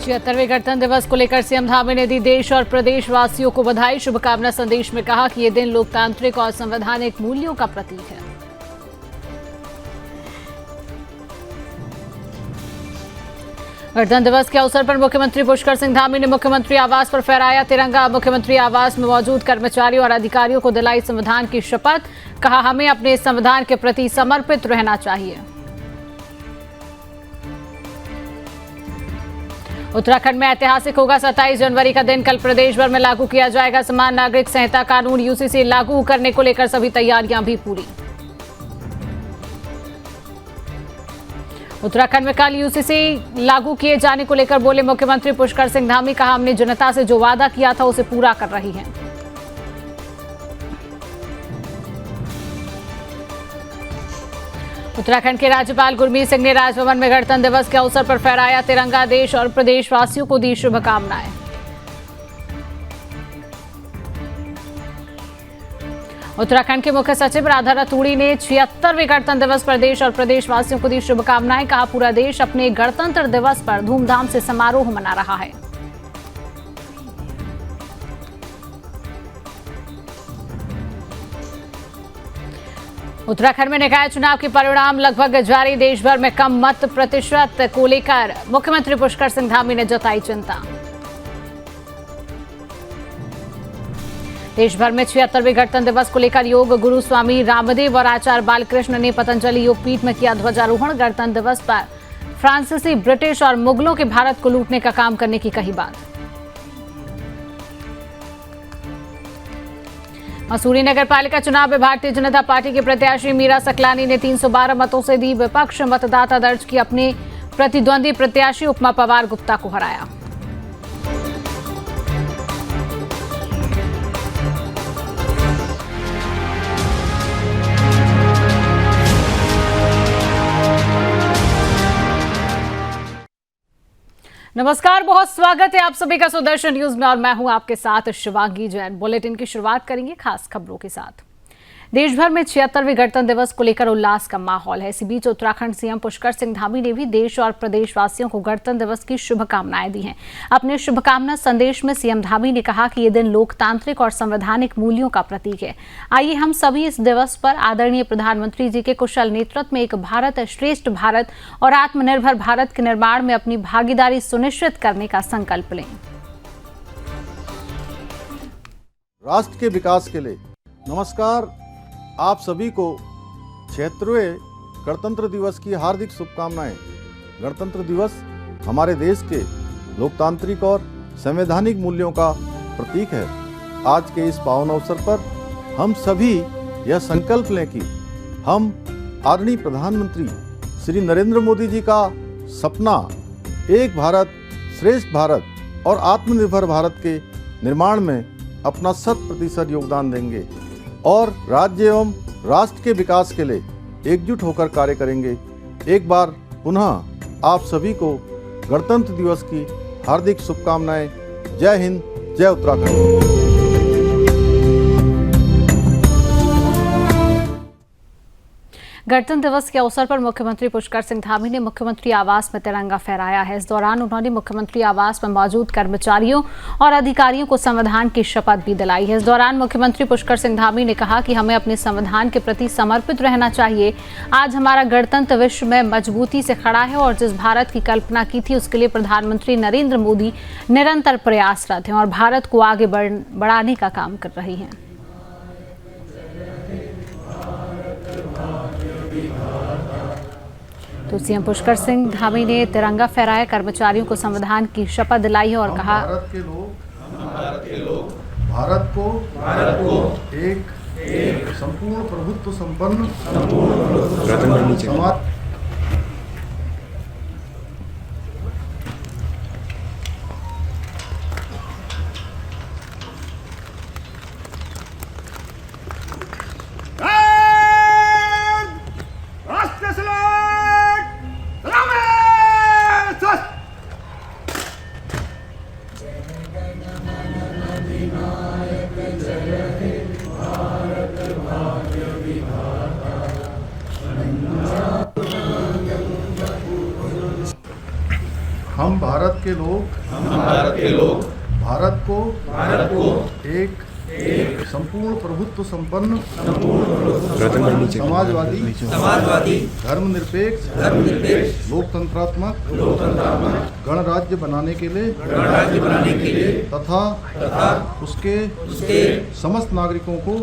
76वें गणतंत्र दिवस को लेकर सीएम धामी ने दी देश और प्रदेशवासियों को बधाई। शुभकामना संदेश में कहा कि ये दिन लोकतांत्रिक और संवैधानिक मूल्यों का प्रतीक है। गणतंत्र दिवस के अवसर पर मुख्यमंत्री पुष्कर सिंह धामी ने मुख्यमंत्री आवास पर फहराया तिरंगा। मुख्यमंत्री आवास में मौजूद कर्मचारियों और अधिकारियों को दिलाई संविधान की शपथ। कहा, हमें अपने संविधान के प्रति समर्पित रहना चाहिए। उत्तराखंड में ऐतिहासिक होगा 27 जनवरी का दिन। कल प्रदेश भर में लागू किया जाएगा समान नागरिक संहिता कानून। यूसीसी लागू करने को लेकर सभी तैयारियां भी पूरी। उत्तराखंड में कल यूसीसी लागू किए जाने को लेकर बोले मुख्यमंत्री पुष्कर सिंह धामी। कहा, हमने जनता से जो वादा किया था उसे पूरा कर रही है। उत्तराखंड के राज्यपाल गुरमीत सिंह ने राजभवन में गणतंत्र दिवस के अवसर पर फहराया तिरंगा। देश और प्रदेशवासियों को दी शुभकामनाएं। उत्तराखंड के मुख्य सचिव राधा रतूड़ी ने 76वें गणतंत्र दिवस पर देश और प्रदेशवासियों को दी शुभकामनाएं। कहा, पूरा देश अपने गणतंत्र दिवस पर धूमधाम से समारोह मना रहा है। उत्तराखंड में निकाय चुनाव के परिणाम लगभग जारी। देश भर में कम मत प्रतिशत को लेकर मुख्यमंत्री पुष्कर सिंह धामी ने जताई चिंता। देश भर में 76वें गणतंत्र दिवस को लेकर योग गुरु स्वामी रामदेव और आचार्य बालकृष्ण ने पतंजलि योग पीठ में किया ध्वजारोहण। गणतंत्र दिवस पर फ्रांसीसी, ब्रिटिश और मुगलों के भारत को लूटने का काम करने की कही बात। मसूरी नगर पालिका चुनाव में भारतीय जनता पार्टी के प्रत्याशी मीरा सकलानी ने 312 मतों से दी विपक्ष। मतदाता दर्ज की अपने प्रतिद्वंदी प्रत्याशी उपमा पवार गुप्ता को हराया। नमस्कार, बहुत स्वागत है आप सभी का सुदर्शन न्यूज में और मैं हूं आपके साथ शिवांगी जैन। बुलेटिन की शुरुआत करेंगे खास खबरों के साथ। देश भर में 76वें गणतंत्र दिवस को लेकर उल्लास का माहौल है। इसी बीच उत्तराखंड सीएम पुष्कर सिंह धामी ने भी देश और प्रदेशवासियों को गणतंत्र दिवस की शुभकामनाएं दी हैं। अपने शुभकामना संदेश में सीएम धामी ने कहा कि ये दिन लोकतांत्रिक और संवैधानिक मूल्यों का प्रतीक है। आइए हम सभी इस दिवस पर आदरणीय प्रधानमंत्री जी के कुशल नेतृत्व में एक भारत श्रेष्ठ भारत और आत्मनिर्भर भारत के निर्माण में अपनी भागीदारी सुनिश्चित करने का संकल्प लें। राष्ट्र के विकास के लिए नमस्कार। आप सभी को 76वें गणतंत्र दिवस की हार्दिक शुभकामनाएं। गणतंत्र दिवस हमारे देश के लोकतांत्रिक और संवैधानिक मूल्यों का प्रतीक है। आज के इस पावन अवसर पर हम सभी यह संकल्प लें कि हम आदरणीय प्रधानमंत्री श्री नरेंद्र मोदी जी का सपना एक भारत श्रेष्ठ भारत और आत्मनिर्भर भारत के निर्माण में अपना 100% योगदान देंगे और राज्य एवं राष्ट्र के विकास के लिए एकजुट होकर कार्य करेंगे। एक बार पुनः आप सभी को गणतंत्र दिवस की हार्दिक शुभकामनाएं। जय हिंद, जय उत्तराखंड। गणतंत्र दिवस के अवसर पर मुख्यमंत्री पुष्कर सिंह धामी ने मुख्यमंत्री आवास में तिरंगा फहराया है। इस दौरान उन्होंने मुख्यमंत्री आवास में मौजूद कर्मचारियों और अधिकारियों को संविधान की शपथ भी दिलाई है। इस दौरान मुख्यमंत्री पुष्कर सिंह धामी ने कहा कि हमें अपने संविधान के प्रति समर्पित रहना चाहिए। आज हमारा गणतंत्र विश्व में मजबूती से खड़ा है और जिस भारत की कल्पना की थी उसके लिए प्रधानमंत्री नरेंद्र मोदी निरंतर प्रयासरत हैं और भारत को आगे बढ़ाने का काम कर रही हैं। तो सीएम पुष्कर सिंह धामी ने तिरंगा फहराया, कर्मचारियों को संविधान की शपथ दिलाई है और कहा, भारत के लोग भारत को एक संपूर्ण प्रभुत्व संपन्न समाज हम भारत के लोग भारत को एक संपूर्ण प्रभुत्व संपन्न समाजवादी धर्मनिरपेक्ष लोकतंत्रात्मक गणराज्य बनाने के लिए तथा उसके समस्त नागरिकों को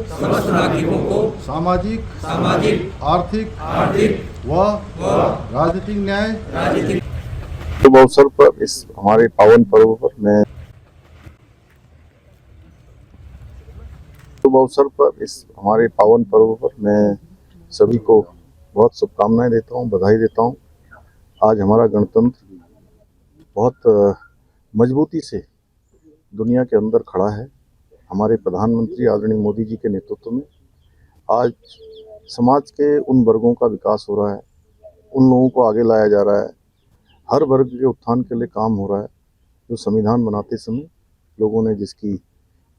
सामाजिक आर्थिक व राजनीतिक न्याय। शुभ अवसर पर इस हमारे पावन पर्व पर मैं सभी को बहुत शुभकामनाएं देता हूं, बधाई देता हूं। आज हमारा गणतंत्र बहुत मजबूती से दुनिया के अंदर खड़ा है। हमारे प्रधानमंत्री आदरणीय मोदी जी के नेतृत्व में आज समाज के उन वर्गों का विकास हो रहा है, उन लोगों को आगे लाया जा रहा है, हर वर्ग के उत्थान के लिए काम हो रहा है। जो संविधान बनाते समय लोगों ने जिसकी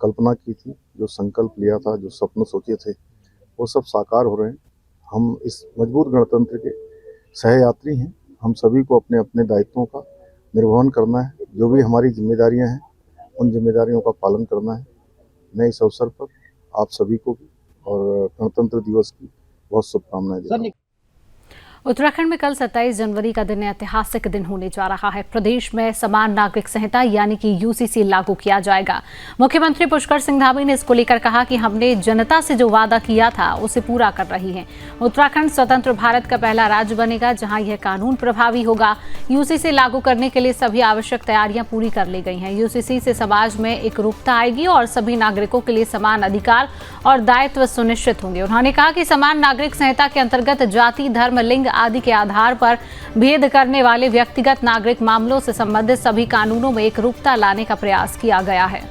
कल्पना की थी, जो संकल्प लिया था, जो सपने सोचे थे, वो सब साकार हो रहे हैं। हम इस मजबूत गणतंत्र के सहयात्री हैं। हम सभी को अपने अपने दायित्वों का निर्वहन करना है। जो भी हमारी जिम्मेदारियां हैं, उन जिम्मेदारियों का पालन करना है। मैं इस अवसर पर आप सभी को भी और गणतंत्र दिवस की बहुत शुभकामनाएं देता हूं। उत्तराखंड में कल 27 जनवरी का दिन ऐतिहासिक दिन होने जा रहा है। प्रदेश में समान नागरिक संहिता यानी कि यूसीसी लागू किया जाएगा। मुख्यमंत्री पुष्कर सिंह धामी ने इसको लेकर कहा कि हमने जनता से जो वादा किया था उसे पूरा कर रही है। उत्तराखंड स्वतंत्र भारत का पहला राज्य बनेगा जहां यह कानून प्रभावी होगा। यूसीसी लागू करने के लिए सभी आवश्यक तैयारियां पूरी कर ली गई हैं। यूसीसी से समाज में एकरूपता आएगी और सभी नागरिकों के लिए समान अधिकार और दायित्व सुनिश्चित होंगे। उन्होंने कहा कि समान नागरिक संहिता के अंतर्गत जाति, धर्म, लिंग आदि के आधार पर भेद करने वाले व्यक्तिगत नागरिक मामलों से संबंधित सभी कानूनों में एकरूपता लाने का प्रयास किया गया है।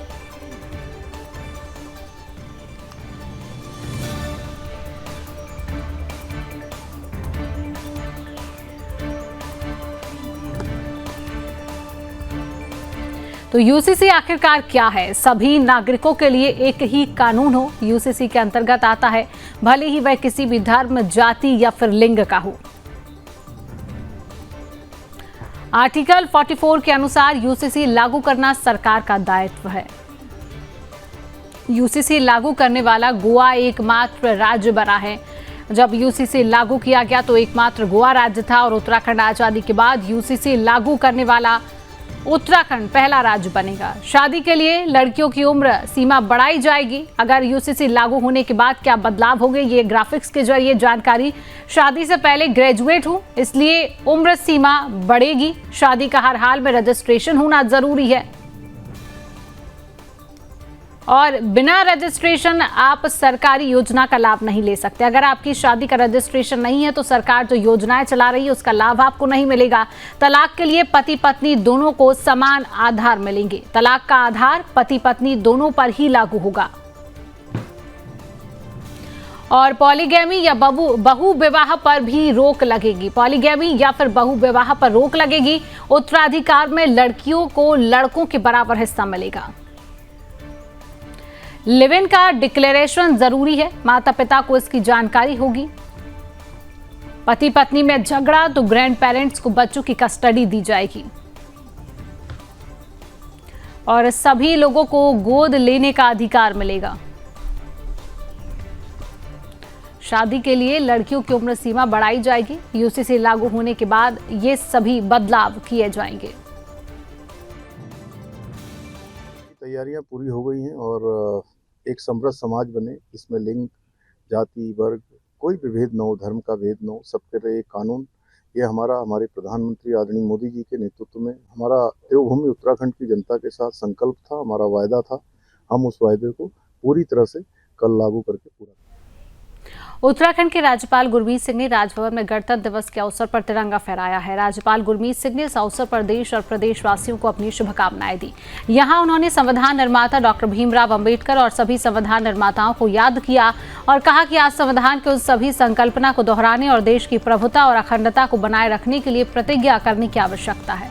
तो यूसीसी आखिरकार क्या है? सभी नागरिकों के लिए एक ही कानून हो, यूसीसी के अंतर्गत आता है, भले ही वह किसी भी धर्म, जाति या फिर लिंग का हो। आर्टिकल 44 के अनुसार यूसीसी लागू करना सरकार का दायित्व है। यूसीसी लागू करने वाला गोवा एकमात्र राज्य बना है। जब यूसीसी लागू किया गया तो एकमात्र गोवा राज्य था और उत्तराखंड आजादी के बाद यूसीसी लागू करने वाला उत्तराखंड पहला राज्य बनेगा। शादी के लिए लड़कियों की उम्र सीमा बढ़ाई जाएगी। अगर यूसीसी लागू होने के बाद क्या बदलाव होंगे, ये ग्राफिक्स के जरिए जानकारी। शादी से पहले ग्रेजुएट हूं इसलिए उम्र सीमा बढ़ेगी। शादी का हर हाल में रजिस्ट्रेशन होना जरूरी है और बिना रजिस्ट्रेशन आप सरकारी योजना का लाभ नहीं ले सकते। अगर आपकी शादी का रजिस्ट्रेशन नहीं है तो सरकार जो योजनाएं चला रही है उसका लाभ आपको नहीं मिलेगा। तलाक के लिए पति पत्नी दोनों को समान आधार मिलेंगे। तलाक का आधार पति पत्नी दोनों पर ही लागू होगा। और पॉलीगैमी या बहु विवाह पर भी रोक लगेगी। पॉलीगैमी या फिर बहु विवाह पर रोक लगेगी। उत्तराधिकार में लड़कियों को लड़कों के बराबर हिस्सा मिलेगा। लिव इन का डिक्लेरेशन जरूरी है। माता पिता को इसकी जानकारी होगी। पति पत्नी में झगड़ा तो ग्रैंड पेरेंट्स को बच्चों की कस्टडी दी जाएगी और सभी लोगों को गोद लेने का अधिकार मिलेगा। शादी के लिए लड़कियों की उम्र सीमा बढ़ाई जाएगी। यूसीसी लागू होने के बाद ये सभी बदलाव किए जाएंगे। तैयारियां पूरी हो गई हैं और एक समृद्ध समाज बने, इसमें लिंग, जाति, वर्ग कोई भी भेद न हो, धर्म का भेद न हो, सबके लिए कानून। ये हमारे प्रधानमंत्री आदरणीय मोदी जी के नेतृत्व में हमारा देवभूमि उत्तराखंड की जनता के साथ संकल्प था, हमारा वायदा था। हम उस वायदे को पूरी तरह से कल लागू करके पूरा। उत्तराखंड के राज्यपाल गुरमीत सिंह ने राजभवन में गणतंत्र दिवस के अवसर पर तिरंगा फहराया है। राज्यपाल गुरमीत सिंह ने इस अवसर पर देश और प्रदेशवासियों को अपनी शुभकामनाएं दी। यहां उन्होंने संविधान निर्माता डॉक्टर भीमराव अंबेडकर और सभी संविधान निर्माताओं को याद किया और कहा कि आज संविधान के उस सभी संकल्पना को दोहराने और देश की प्रभुता और अखंडता को बनाए रखने के लिए प्रतिज्ञा करने की आवश्यकता है।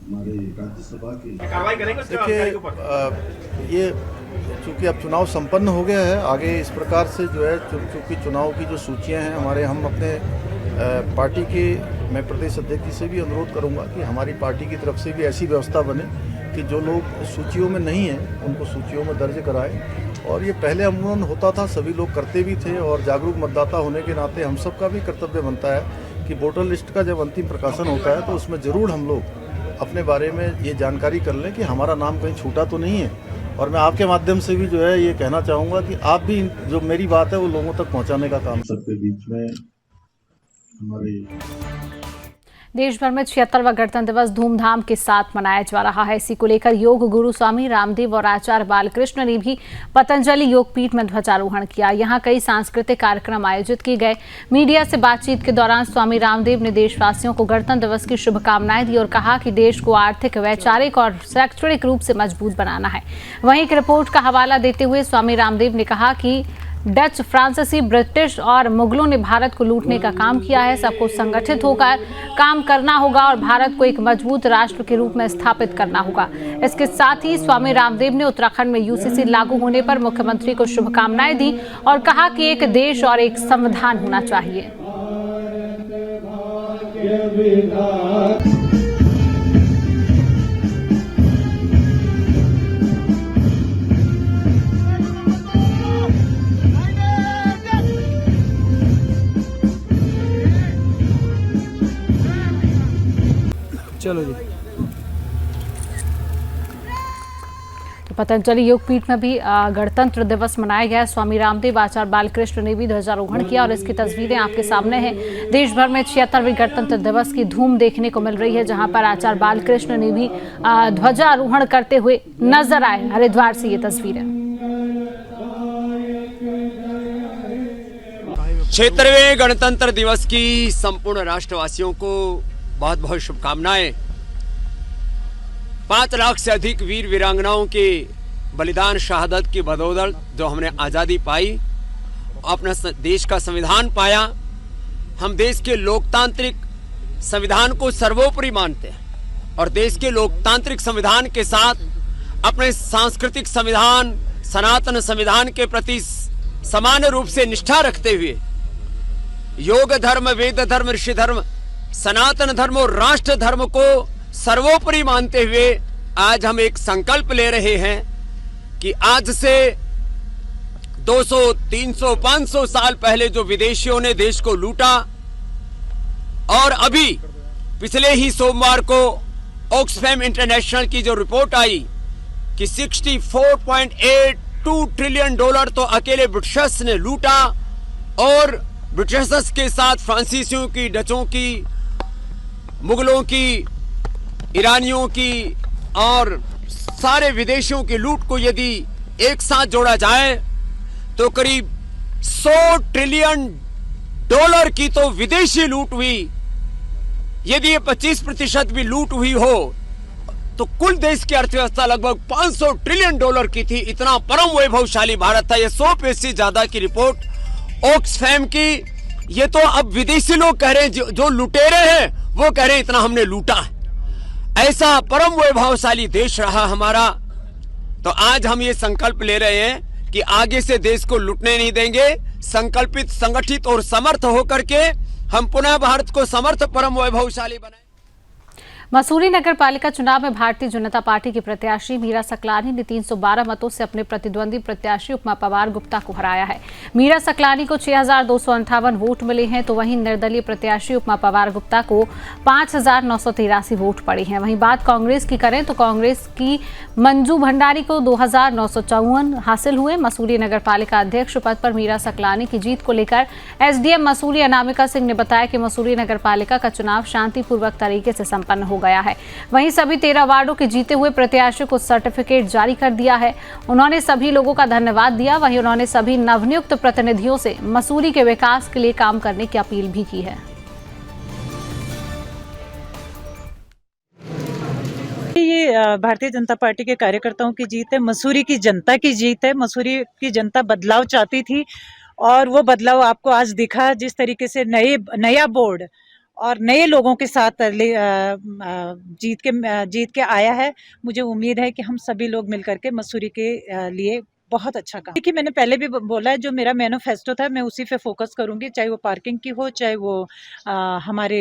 हमारे राज्यसभा के देखिए ये चूँकि अब चुनाव संपन्न हो गया है, आगे इस प्रकार से जो है चूँकि चुनाव की जो सूचियां हैं हमारे, हम अपने पार्टी के, मैं प्रदेश अध्यक्ष से भी अनुरोध करूंगा कि हमारी पार्टी की तरफ से भी ऐसी व्यवस्था बने कि जो लोग सूचियों में नहीं हैं उनको सूचियों में दर्ज कराएं। और ये पहले अमूमन होता था, सभी लोग करते भी थे, और जागरूक मतदाता होने के नाते हम सब का भी कर्तव्य बनता है कि वोटर लिस्ट का जब अंतिम प्रकाशन होता है तो उसमें ज़रूर हम लोग अपने बारे में ये जानकारी कर लें कि हमारा नाम कहीं छूटा तो नहीं है। और मैं आपके माध्यम से भी जो है ये कहना चाहूँगा कि आप भी जो मेरी बात है वो लोगों तक पहुँचाने का काम। सबके बीच में हमारे देश भर में 76वां गणतंत्र दिवस धूमधाम के साथ मनाया जा रहा है। इसी को लेकर योग गुरु स्वामी रामदेव और आचार्य बालकृष्ण ने भी पतंजलि योगपीठ में ध्वजारोहण किया। यहां कई सांस्कृतिक कार्यक्रम आयोजित किए गए। मीडिया से बातचीत के दौरान स्वामी रामदेव ने देशवासियों को गणतंत्र दिवस की शुभकामनाएं दी और कहा कि देश को आर्थिक, वैचारिक और शैक्षणिक रूप से मजबूत बनाना है। वहीं एक रिपोर्ट का हवाला देते हुए स्वामी रामदेव ने कहा कि डच, फ्रांसीसी, ब्रिटिश और मुगलों ने भारत को लूटने का काम किया है। सबको संगठित होकर काम करना होगा और भारत को एक मजबूत राष्ट्र के रूप में स्थापित करना होगा। इसके साथ ही स्वामी रामदेव ने उत्तराखंड में यूसीसी लागू होने पर मुख्यमंत्री को शुभकामनाएं दी और कहा कि एक देश और एक संविधान होना चाहिए। चलो जी। तो पतंजलि योगपीठ में भी गणतंत्र दिवस मनाया गया। स्वामी रामदेव, आचार्य बालकृष्ण ने भी ध्वजारोहण किया और इसकी तस्वीरें आपके सामने हैं। देश भर में 76वें गणतंत्र दिवस की धूम देखने को मिल रही है, जहां पर आचार्य बालकृष्ण ने भी ध्वजारोहण करते हुए नजर आए। हरिद्वार से ये तस्वीरें। 76वें गणतंत्र दिवस की संपूर्ण राष्ट्रवासियों को बहुत बहुत शुभकामनाएं। 5 लाख से अधिक वीर वीरांगनाओं के बलिदान, शहादत की बदौलत जो हमने आज़ादी पाई, अपना देश का संविधान पाया। हम देश के लोकतांत्रिक संविधान को सर्वोपरि मानते हैं और देश के लोकतांत्रिक संविधान के साथ अपने सांस्कृतिक संविधान, सनातन संविधान के प्रति समान रूप से निष्ठा रखते हुए योग धर्म, वेद धर्म, ऋषि धर्म, सनातन धर्म और राष्ट्र धर्म को सर्वोपरि मानते हुए आज हम एक संकल्प ले रहे हैं कि आज से 200, 300, 500 साल पहले जो विदेशियों ने देश को लूटा और अभी पिछले ही सोमवार को ऑक्सफैम इंटरनेशनल की जो रिपोर्ट आई कि $64.82 ट्रिलियन तो अकेले ब्रिटिशर्स ने लूटा और ब्रिटिशर्स के साथ फ्रांसीसियों की, डचों की, मुगलों की, ईरानियों की और सारे विदेशियों की लूट को यदि एक साथ जोड़ा जाए तो करीब $100 ट्रिलियन की तो विदेशी लूट हुई। यदि ये 25% भी लूट हुई हो तो कुल देश की अर्थव्यवस्था लगभग $500 ट्रिलियन की थी। इतना परम वैभवशाली भारत था। ये 100% ज्यादा की रिपोर्ट ऑक्सफैम की। ये तो अब विदेशी लोग कह रहे हैं, जो लुटेरे हैं वो कह रहे हैं इतना हमने लूटा है। ऐसा परम वैभवशाली देश रहा हमारा। तो आज हम ये संकल्प ले रहे हैं कि आगे से देश को लूटने नहीं देंगे। संकल्पित, संगठित और समर्थ होकर के हम पुनः भारत को समर्थ परम वैभवशाली बनाएं। मसूरी नगर पालिका चुनाव में भारतीय जनता पार्टी की प्रत्याशी मीरा सकलानी ने 312 मतों से अपने प्रतिद्वंदी प्रत्याशी उपमा पवार गुप्ता को हराया है। मीरा सकलानी को 6,258 वोट मिले हैं, तो वहीं निर्दलीय प्रत्याशी उपमा पवार गुप्ता को 5,983 वोट पड़े हैं। वहीं बात कांग्रेस की करें तो कांग्रेस की मंजू भंडारी को 2,954 हासिल हुए। मसूरी नगर पालिका अध्यक्ष पद पर मीरा सकलानी की जीत को लेकर एसडीएम मसूरी अनामिका सिंह ने बताया कि मसूरी नगर पालिका का चुनाव शांतिपूर्वक तरीके से संपन्न हो गया है। वहीं सभी 13 वार्डों के जीते हुए प्रत्याशियों को सर्टिफिकेट जारी कर दिया है। उन्होंने सभी लोगों का धन्यवाद दिया। वहीं उन्होंने सभी नवनियुक्त प्रतिनिधियों से मसूरी के विकास के लिए काम करने की अपील भी की है। ये भारतीय जनता पार्टी के कार्यकर्ताओं की जीत है, मसूरी की जनता की जीत है। मसूरी की जनता बदलाव चाहती थी और वो बदलाव आपको आज दिखा। जिस तरीके से नया बोर्ड और नए लोगों के साथ जीत के आया है। मुझे उम्मीद है कि हम सभी लोग मिलकर के मसूरी के लिए बहुत अच्छा काम। देखिए, मैंने पहले भी बोला है, जो मेरा मैनिफेस्टो था मैं उसी पे फोकस करूंगी, चाहे वो पार्किंग की हो, चाहे वो हमारे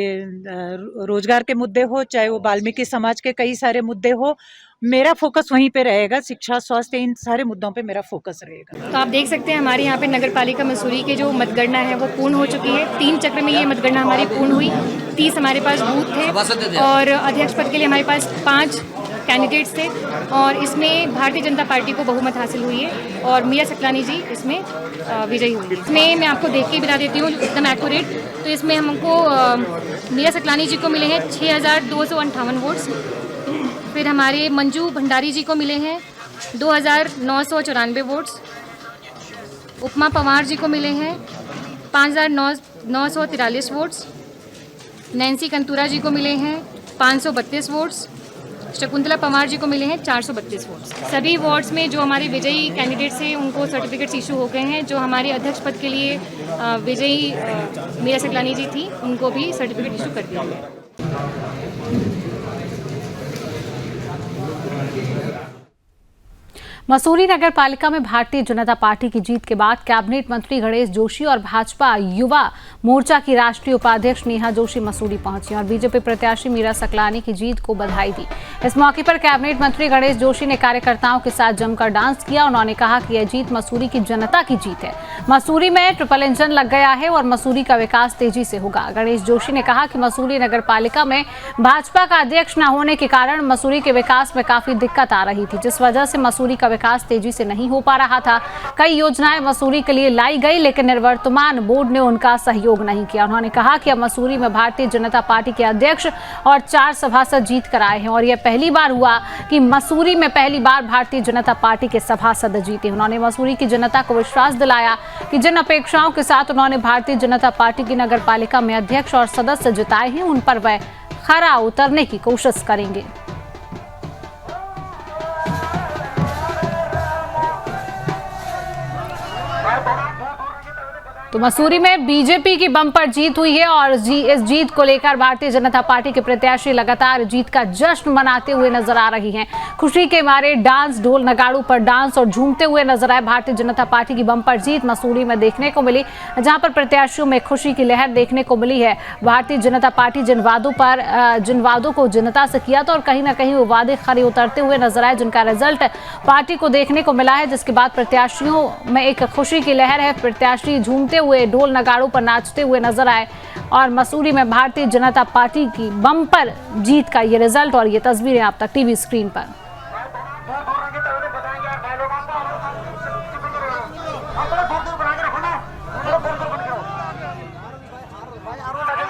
रोजगार के मुद्दे हो, चाहे वो वाल्मीकि समाज के कई सारे मुद्दे हो। मेरा फोकस वहीं पे रहेगा, शिक्षा, स्वास्थ्य, इन सारे मुद्दों पे मेरा फोकस रहेगा। तो आप देख सकते हैं हमारे यहाँ पे नगर पालिका मसूरी के जो मतगणना है वो पूर्ण हो चुकी है। 3 चक्र में ये मतगणना हमारी पूर्ण हुई। 30 हमारे पास बूथ थे और अध्यक्ष पद के लिए हमारे पास 5 कैंडिडेट्स थे और इसमें भारतीय जनता पार्टी को बहुमत हासिल हुई है और मीरा सकलानी जी इसमें विजयी हुई है। इसमें मैं आपको देख के बता देती हूँ एकदम एक्यूरेट। तो इसमें हमको मीरा सकलानी जी को मिले हैं 6258 वोट्स। फिर हमारे मंजू भंडारी जी को मिले हैं 2994 वोट्स। उपमा पवार जी को मिले हैं 5943 वोट्स। नैन्सी कंतूरा जी को मिले हैं 532 वोट्स। शकुंतला पवार जी को मिले हैं 432 वोट्स। सभी वार्ड्स में जो हमारे विजयी कैंडिडेट्स हैं उनको सर्टिफिकेट्स इशू हो गए हैं। जो हमारे अध्यक्ष पद के लिए विजयी मीरा सकलानी जी थी उनको भी सर्टिफिकेट इशू कर दिया गया। मसूरी नगर पालिका में भारतीय जनता पार्टी की जीत के बाद कैबिनेट मंत्री गणेश जोशी और भाजपा युवा मोर्चा की राष्ट्रीय उपाध्यक्ष नेहा जोशी मसूरी पहुंची और बीजेपी प्रत्याशी मीरा सकलानी की जीत को बधाई दी। इस मौके पर कैबिनेट मंत्री गणेश जोशी ने कार्यकर्ताओं के साथ जमकर डांस किया। उन्होंने कहा कि यह जीत मसूरी की जनता की जीत है। मसूरी में ट्रिपल इंजन लग गया है और मसूरी का विकास तेजी से होगा। गणेश जोशी ने कहा कि मसूरी नगर पालिका में भाजपा का अध्यक्ष न होने के कारण मसूरी के विकास में काफी दिक्कत आ रही थी, जिस वजह से मसूरी का विकास तेजी से नहीं हो पा रहा था। कई योजनाएं मसूरी के लिए लाई गई लेकिन निवर्तमान बोर्ड ने उनका सहयोग नहीं किया। उन्होंने कहा कि अब मसूरी में भारतीय जनता पार्टी के अध्यक्ष और 4 सभासद जीत कर आए हैं और यह पहली बार हुआ कि मसूरी में पहली बार भारतीय जनता पार्टी के सभासद जीते। उन्होंने मसूरी की जनता को विश्वास दिलाया कि जिन अपेक्षाओं के साथ उन्होंने भारतीय जनता पार्टी की नगर पालिका में अध्यक्ष और सदस्य जिताए हैं उन पर वह खरा उतरने की कोशिश करेंगे। तो मसूरी में बीजेपी की बम्पर जीत हुई है और इस जीत को लेकर भारतीय जनता पार्टी के प्रत्याशी लगातार जीत का जश्न मनाते हुए नजर आ रही हैं। खुशी के मारे डांस, ढोल नगाड़ों पर डांस और झूमते हुए नजर आए। भारतीय जनता पार्टी की बम्पर जीत मसूरी में देखने को मिली, जहां पर प्रत्याशियों में खुशी की लहर देखने को मिली है। भारतीय जनता पार्टी जिन वादों को जनता से किया था और कहीं ना कहीं वो वादे खरे उतरते हुए नजर आए, जिनका रिजल्ट पार्टी को देखने को मिला है, जिसके बाद प्रत्याशियों में एक खुशी की लहर है। प्रत्याशी झूमते हुए, ढोल नगाड़ों पर नाचते हुए नजर आए और मसूरी में भारतीय जनता पार्टी की बम्पर जीत का ये रिजल्ट और ये तस्वीरें आप तक टीवी स्क्रीन पर।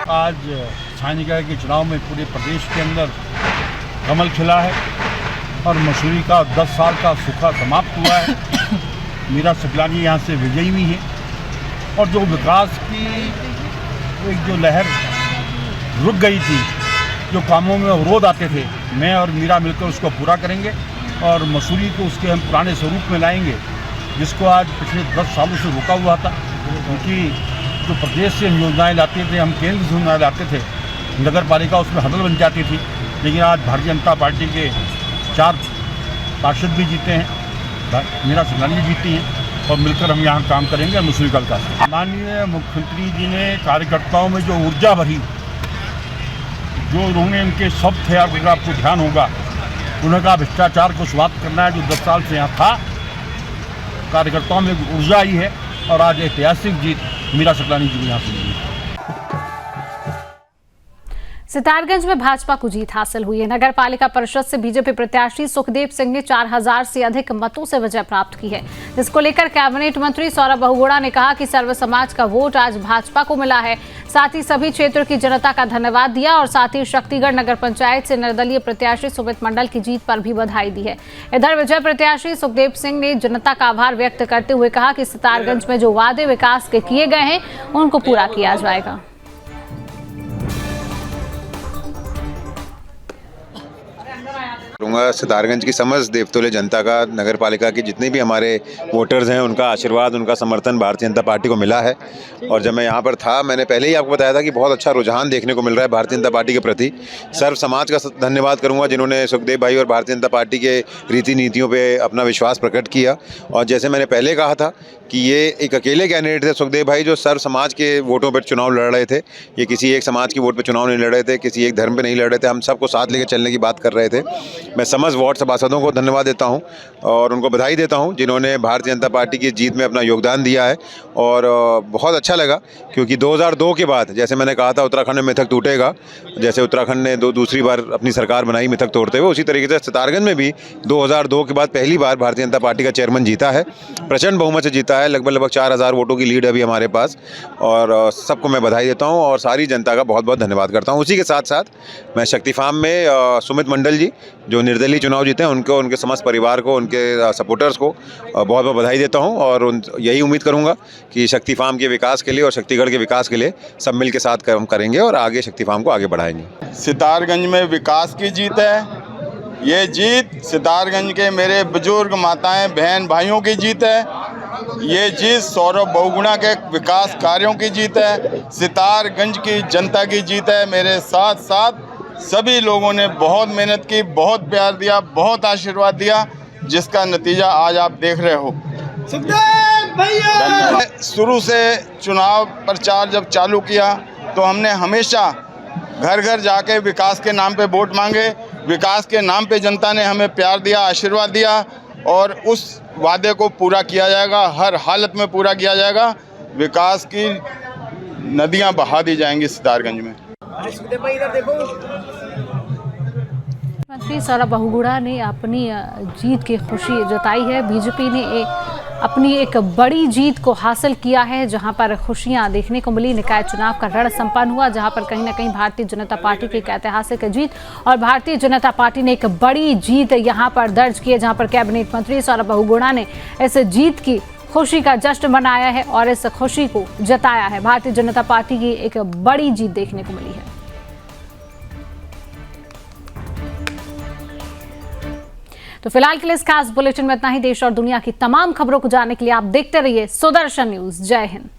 आज स्थानीय निकाय के चुनाव में पूरे प्रदेश के अंदर कमल खिला है और मसूरी का 10 साल का सूखा समाप्त हुआ है। मीरा सकलानी यहाँ से विजयी हुई है और जो विकास की एक जो लहर रुक गई थी, जो कामों में अवरोध आते थे, मैं और मीरा मिलकर उसको पूरा करेंगे और मसूरी को उसके हम पुराने स्वरूप में लाएंगे, जिसको आज पिछले 10 सालों से रुका हुआ था। क्योंकि जो प्रदेश से हम योजनाएँ लाते थे, हम केंद्र से योजनाएँ लाते थे, नगर पालिका उसमें हडल बन जाती थी। लेकिन आज भारतीय जनता पार्टी के 4 पार्षद भी जीते हैं, मीरा सकलानी जीती हैं और मिलकर हम यहाँ काम करेंगे मसूरी का विकास। माननीय मुख्यमंत्री जी ने कार्यकर्ताओं में जो ऊर्जा भरी, जो उन्होंने इनके शब्द थे, अगर आपको ध्यान होगा, उन्होंने कहा भ्रष्टाचार को समाप्त करना है, जो 10 साल से यहाँ था। कार्यकर्ताओं में ऊर्जा आई है और आज ऐतिहासिक जीत मीरा सकलानी जी को यहाँ से मिली है। सितारगंज में भाजपा को जीत हासिल हुई है। नगर पालिका परिषद से बीजेपी प्रत्याशी सुखदेव सिंह ने 4000 से अधिक मतों से विजय प्राप्त की है, जिसको लेकर कैबिनेट मंत्री सौरभ बहुगुणा ने कहा कि सर्व समाज का वोट आज भाजपा को मिला है। साथ ही सभी क्षेत्र की जनता का धन्यवाद दिया और साथ ही शक्तिगढ़ नगर पंचायत से निर्दलीय प्रत्याशी सुमित मंडल की जीत पर भी बधाई दी है। इधर विजय प्रत्याशी सुखदेव सिंह ने जनता का आभार व्यक्त करते हुए कहा कि सितारगंज में जो वादे विकास के किए गए हैं उनको पूरा किया जाएगा। करूँगा सितारगंज की समस्त देवतुल्य जनता का, नगर पालिका की जितने भी हमारे वोटर्स हैं, उनका आशीर्वाद, उनका समर्थन भारतीय जनता पार्टी को मिला है। और जब मैं यहाँ पर था, मैंने पहले ही आपको बताया था कि बहुत अच्छा रुझान देखने को मिल रहा है भारतीय जनता पार्टी के प्रति। सर्व समाज का धन्यवाद करूँगा जिन्होंने सुखदेव भाई और भारतीय जनता पार्टी के रीति नीतियों पर अपना विश्वास प्रकट किया। और जैसे मैंने पहले कहा था कि ये एक अकेले कैंडिडेट थे सुखदेव भाई, जो सर्व समाज के वोटों पर चुनाव लड़ रहे थे। ये किसी एक समाज की वोट पर चुनाव नहीं लड़ रहे थे, किसी एक धर्म पे नहीं लड़ रहे थे, हम सबको साथ लेकर चलने की बात कर रहे थे। मैं समस्त वार्ड सभासदों को धन्यवाद देता हूं और उनको बधाई देता हूं जिन्होंने भारतीय जनता पार्टी की जीत में अपना योगदान दिया है। और बहुत अच्छा लगा क्योंकि 2002 के बाद, जैसे मैंने कहा था, उत्तराखंड में मिथक टूटेगा। जैसे उत्तराखंड ने दूसरी बार अपनी सरकार बनाई मिथक तोड़ते हुए, उसी तरीके से सितारगंज में भी 2002 के बाद पहली बार भारतीय जनता पार्टी का चेयरमैन जीता है, प्रचंड बहुमत से जीता है। लगभग 4000 वोटों की लीड है अभी हमारे पास। और सबको मैं बधाई देता हूं और सारी जनता का बहुत बहुत धन्यवाद करता हूं। उसी के साथ साथ मैं शक्ति फार्म में सुमित मंडल जी जो निर्दलीय चुनाव जीते हैं, उनको, उनके समस्त परिवार को, उनके सपोर्टर्स को बहुत बहुत बधाई देता हूं। और यही उम्मीद करूंगा कि शक्ति फार्म के विकास के लिए और शक्तिगढ़ के विकास के लिए सब मिल के साथ काम करेंगे और आगे शक्ति फार्म को आगे बढ़ाएंगे। सितारगंज में विकास की जीत है। ये जीत सितारगंज के मेरे बुजुर्ग, माताएं, बहन, भाइयों की जीत है। ये जीत सौरभ बहुगुणा के विकास कार्यों की जीत है। सितारगंज की जनता की जीत है। मेरे साथ साथ सभी लोगों ने बहुत मेहनत की, बहुत प्यार दिया, बहुत आशीर्वाद दिया, जिसका नतीजा आज आप देख रहे हो। शुरू से चुनाव प्रचार जब चालू किया तो हमने हमेशा घर घर जाके विकास के नाम पे वोट मांगे। विकास के नाम पे जनता ने हमें प्यार दिया, आशीर्वाद दिया और उस वादे को पूरा किया जाएगा, हर हालत में पूरा किया जाएगा। विकास की नदियां बहा दी जाएंगी सितारगंज में। मंत्री सौरभ बहुगुणा ने अपनी जीत की खुशी जताई है। बीजेपी ने अपनी एक बड़ी जीत को हासिल किया है, जहां पर खुशियां देखने को मिली। निकाय चुनाव का रण संपन्न हुआ, जहां पर कहीं ना कहीं भारतीय जनता पार्टी की एक ऐतिहासिक जीत और भारतीय जनता पार्टी ने एक बड़ी जीत यहां पर दर्ज की है, जहां पर कैबिनेट मंत्री सौरभ बहुगुणा ने इस जीत की खुशी का जश्न मनाया है और इस खुशी को जताया है। भारतीय जनता पार्टी की एक बड़ी जीत देखने को मिली है। तो फिलहाल के लिए इस खास बुलेटिन में इतना ही। देश और दुनिया की तमाम खबरों को जानने के लिए आप देखते रहिए सुदर्शन न्यूज। जय हिंद।